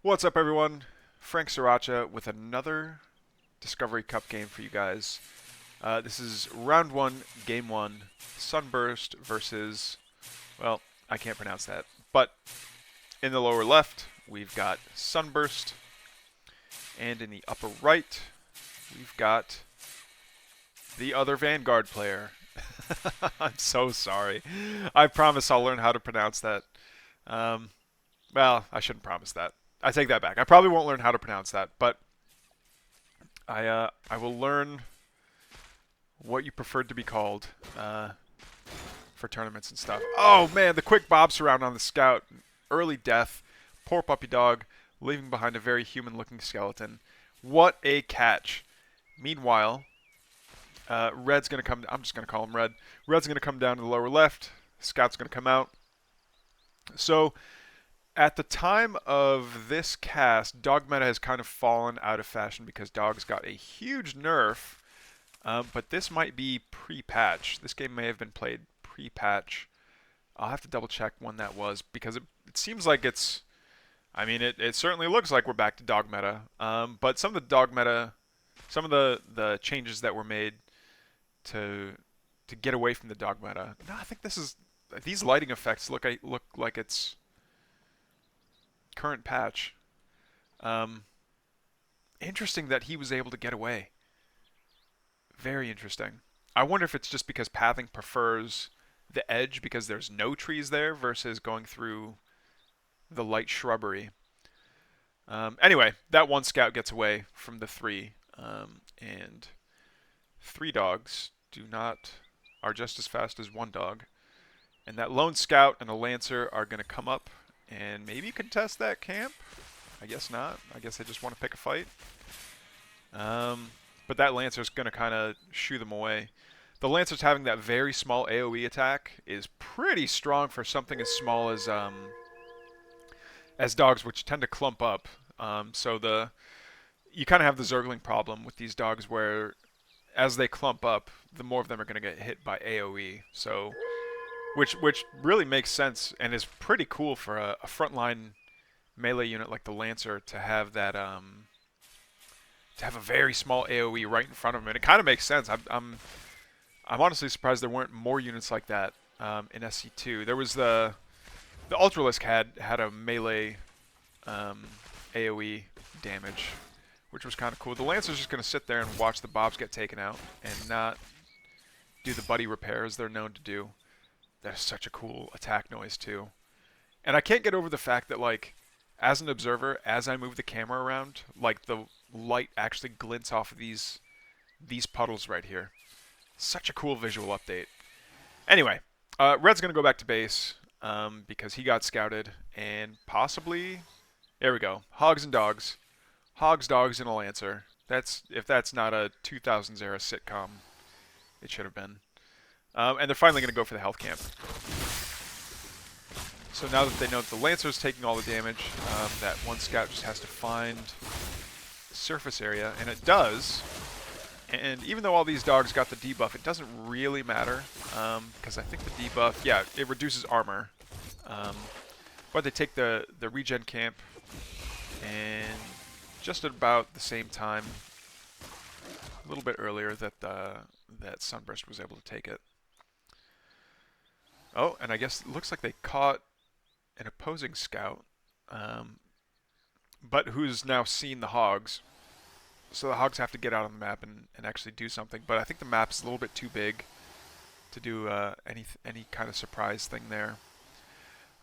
What's up, everyone? Frank Sriracha with another Discovery Cup game for you guys. This is round one, game one, Sunburst versus, well, I can't pronounce that. But in the lower left, we've got Sunburst, and in the upper right, we've got the other Vanguard player. I'm so sorry. I promise I'll learn how to pronounce that. Um, well, I shouldn't promise that. I take that back. I probably won't learn how to pronounce that, but I will learn what you preferred to be called for tournaments and stuff. Oh man, the quick bob surround on the scout, early death, poor puppy dog, leaving behind a very human-looking skeleton. What a catch! Meanwhile, Red's gonna come. I'm just gonna call him Red. Red's gonna come down to the lower left. Scout's gonna come out. So at the time of this cast, dog meta has kind of fallen out of fashion because dogs got a huge nerf, but this might be pre-patch. This game may have been played pre-patch. I'll have to double check when that was because it seems like it's, I mean, it certainly looks like we're back to dog meta, but some of the dog meta, some of the changes that were made to get away from the dog meta. No, I think these lighting effects look like it's current patch. Interesting that he was able to get away. Very interesting. I wonder if it's just because pathing prefers the edge because there's no trees there versus going through the light shrubbery. Anyway, that one scout gets away from the three, and three dogs are just as fast as one dog. And that lone scout and a lancer are going to come up and maybe contest that camp. I guess not. I guess they just want to pick a fight. But that Lancer's going to kind of shoo them away. The Lancer's having that very small AoE attack is pretty strong for something as small as dogs, which tend to clump up. So you kind of have the Zergling problem with these dogs where as they clump up, the more of them are going to get hit by AoE. So which really makes sense and is pretty cool for a frontline melee unit like the Lancer to have that to have a very small AoE right in front of him, and it kind of makes sense. I'm honestly surprised there weren't more units like that in SC2. There was the Ultralisk had a melee AoE damage, which was kind of cool. The Lancer's just going to sit there and watch the bobs get taken out and not do the buddy repairs they're known to do. That is such a cool attack noise too. And I can't get over the fact that, like, as an observer, as I move the camera around, like, the light actually glints off of these puddles right here. Such a cool visual update. Anyway, Red's going to go back to base because he got scouted and possibly, there we go, hogs and dogs. Hogs, dogs, and a Lancer. If that's not a 2000s era sitcom, it should have been. And they're finally going to go for the health camp. So now that they know that the Lancer's taking all the damage, that one scout just has to find surface area, and it does. And even though all these dogs got the debuff, it doesn't really matter, because I think the debuff, yeah, it reduces armor. But they take the regen camp, and just at about the same time, a little bit earlier, that Sunburst was able to take it. Oh, and I guess it looks like they caught an opposing scout, but who's now seen the hogs. So the hogs have to get out on the map and actually do something. But I think the map's a little bit too big to do any kind of surprise thing there.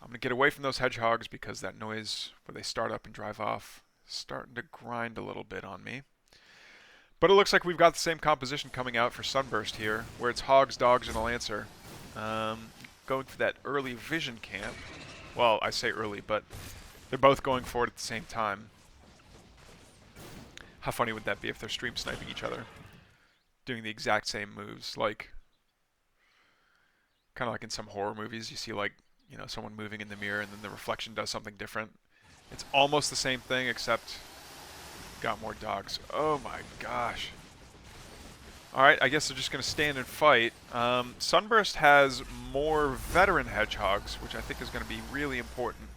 I'm going to get away from those hedgehogs because that noise where they start up and drive off is starting to grind a little bit on me. But it looks like we've got the same composition coming out for Sunburst here, where it's hogs, dogs, and a Lancer. Going for that early vision camp. Well, I say early, but they're both going for it at the same time. How funny would that be if they're stream sniping each other? Doing the exact same moves, like kind of like in some horror movies, you see, like, you know, someone moving in the mirror and then the reflection does something different. It's almost the same thing, except got more dogs. Oh my gosh. Alright, I guess they're just going to stand and fight. Sunburst has more veteran hedgehogs, which I think is going to be really important.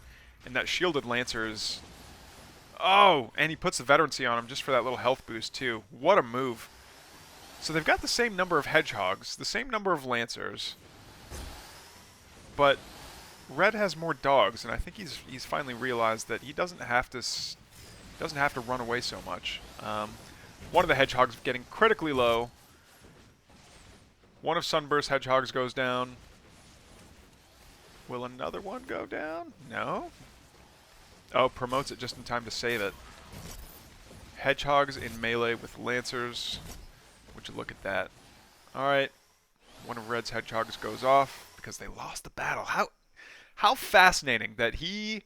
And that shielded Lancer is Oh, and he puts the veterancy on him just for that little health boost too. What a move. So they've got the same number of hedgehogs, the same number of lancers, but Red has more dogs, and I think he's finally realized that he doesn't have to run away so much. One of the hedgehogs getting critically low. One of Sunburst hedgehogs goes down. Will another one go down? No. Oh, promotes it just in time to save it. Hedgehogs in melee with lancers. Would you look at that? Alright. One of Red's hedgehogs goes off because they lost the battle. How fascinating that they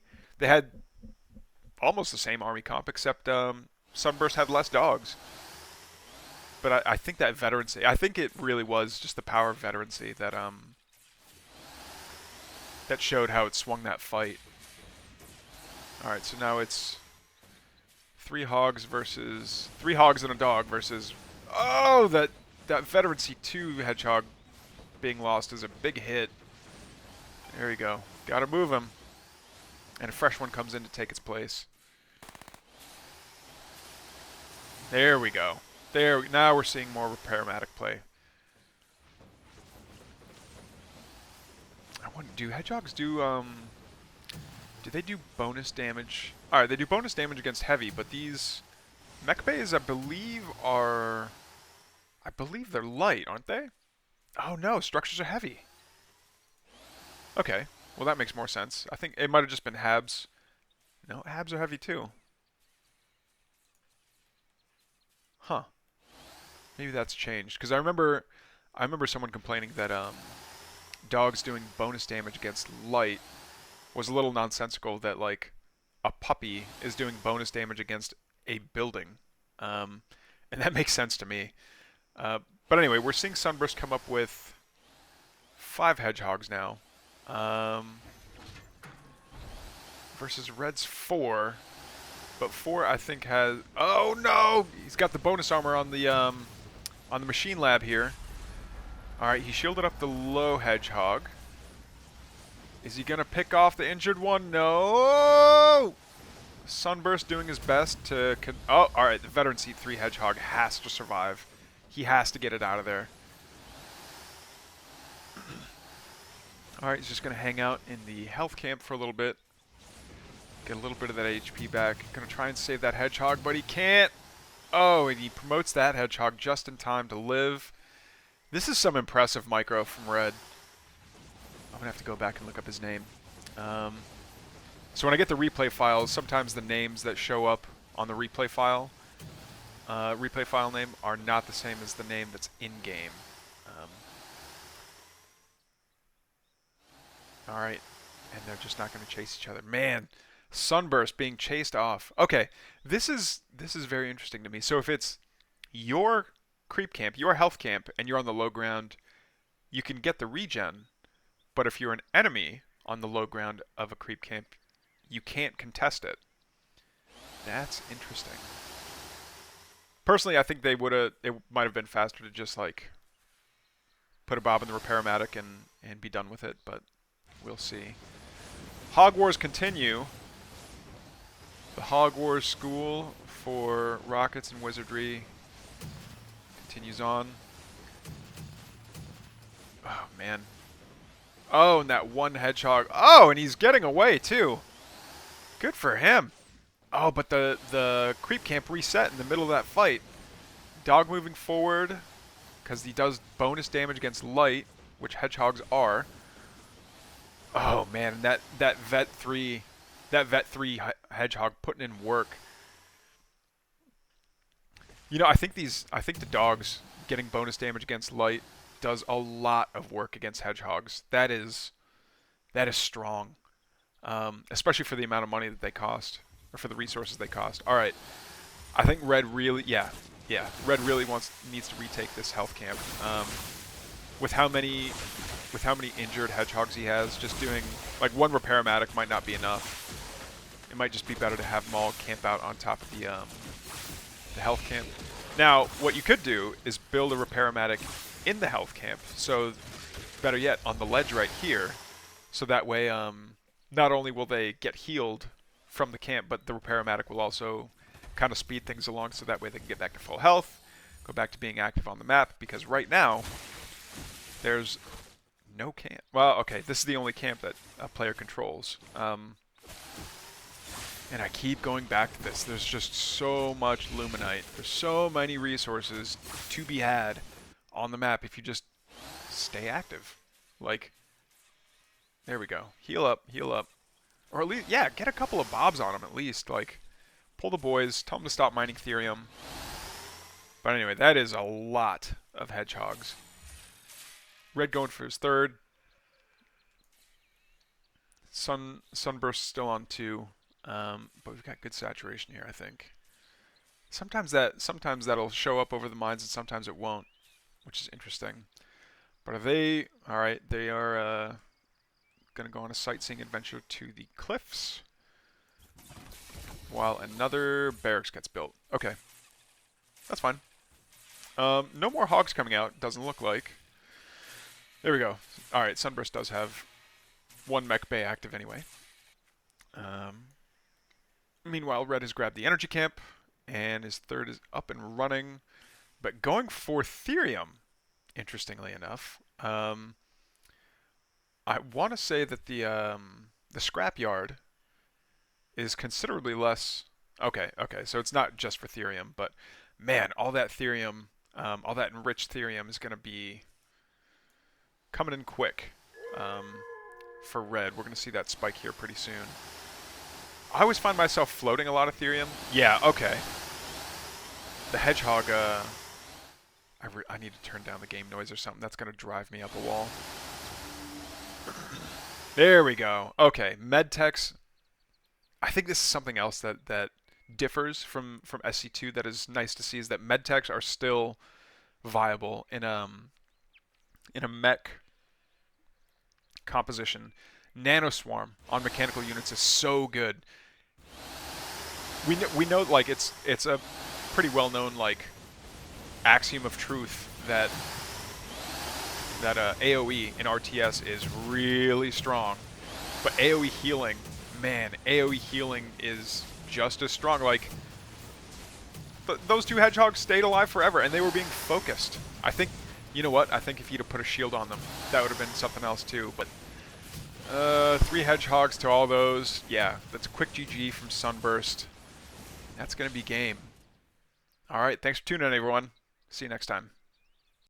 had almost the same army comp, except Sunburst had less dogs. But I think that veterancy, I think it really was just the power of veterancy that that showed how it swung that fight. Alright, so now it's 3 hogs and a dog versus, oh, that veterancy 2 hedgehog being lost is a big hit. There we go. Gotta move him. And a fresh one comes in to take its place. There we go. Now we're seeing more repairmatic play. I wonder, do hedgehogs do they do bonus damage? Alright, they do bonus damage against heavy, but these mech bays I believe they're light, aren't they? Oh no, structures are heavy. Okay, well that makes more sense. I think it might have just been Habs. No, Habs are heavy too. Huh. Maybe that's changed, because I remember someone complaining that dogs doing bonus damage against light was a little nonsensical, that like a puppy is doing bonus damage against a building. And that makes sense to me. But anyway, we're seeing Sunburst come up with 5 hedgehogs now. Versus Red's 4. But 4 I think has, oh no! He's got the bonus armor on the machine lab here. Alright, he shielded up the low hedgehog. Is he gonna pick off the injured one? No! Sunburst doing his best to... Oh, alright, the veteran C3 hedgehog has to survive. He has to get it out of there. Alright, he's just gonna hang out in the health camp for a little bit. Get a little bit of that HP back. Gonna try and save that hedgehog, but he can't! Oh, and he promotes that hedgehog just in time to live. This is some impressive micro from Red. I'm going to have to go back and look up his name. So when I get the replay files, sometimes the names that show up on the replay file name, are not the same as the name that's in-game. Alright, and they're just not going to chase each other. Man, Sunburst being chased off. Okay, this is very interesting to me. So if it's your creep camp, your health camp, and you're on the low ground, you can get the regen. But if you're an enemy on the low ground of a creep camp, you can't contest it. That's interesting. Personally, I think it might have been faster to just like put a bob in the repairmatic and be done with it, but we'll see. Hog Wars continue. The Hog Wars school for rockets and wizardry continues on. Oh man. Oh, and that one hedgehog. Oh, and he's getting away too. Good for him. Oh, but the creep camp reset in the middle of that fight. Dog moving forward because he does bonus damage against light, which hedgehogs are. Oh man, that vet 3 hedgehog putting in work. You know, I think the dogs getting bonus damage against light does a lot of work against hedgehogs. That is strong, especially for the amount of money that they cost, or for the resources they cost. All right, I think Red really, Red really needs to retake this health camp. With how many injured hedgehogs he has, just doing like one repairmatic might not be enough. It might just be better to have them all camp out on top of the health camp. Now, what you could do is build a repairmatic in the health camp, so better yet, on the ledge right here, so that way not only will they get healed from the camp, but the Repair-O-Matic will also kind of speed things along so that way they can get back to full health, go back to being active on the map, because right now there's no camp. Well, okay, this is the only camp that a player controls. And I keep going back to this. There's just so much Luminite. There's so many resources to be had on the map if you just stay active. Like, there we go. Heal up, heal up. Or at least, yeah, get a couple of bobs on them at least. Like, pull the boys, tell them to stop mining Therium. But anyway, that is a lot of hedgehogs. Red going for his third. Sunburst still on 2. But we've got good saturation here, I think. Sometimes that'll show up over the mines and sometimes it won't, which is interesting. But are they... Alright, they are going to go on a sightseeing adventure to the cliffs while another barracks gets built. Okay. That's fine. No more hogs coming out, doesn't look like. There we go. Alright, Sunburst does have 1 mech bay active anyway. Meanwhile, Red has grabbed the energy camp, and his third is up and running, but going for Therium, interestingly enough. I want to say that the scrapyard is considerably less... Okay, so it's not just for Therium, but man, all that Therium, all that enriched Therium is going to be coming in quick for Red. We're going to see that spike here pretty soon. I always find myself floating a lot of Therium. Yeah, okay. The hedgehog, I need to turn down the game noise or something. That's going to drive me up a wall. There we go. Okay, Medtechs. I think this is something else that differs from SC2 that is nice to see, is that Medtechs are still viable in a mech composition. Nanoswarm on mechanical units is so good. We know like it's a pretty well known like axiom of truth that AoE in RTS is really strong, but AoE healing, man, AoE healing is just as strong. Like those 2 hedgehogs stayed alive forever, and they were being focused. I think, you know what? I think if you'd have put a shield on them, that would have been something else too. But 3 hedgehogs to all those. Yeah, that's a quick GG from Sunburst. That's going to be game. All right, thanks for tuning in, everyone. See you next time.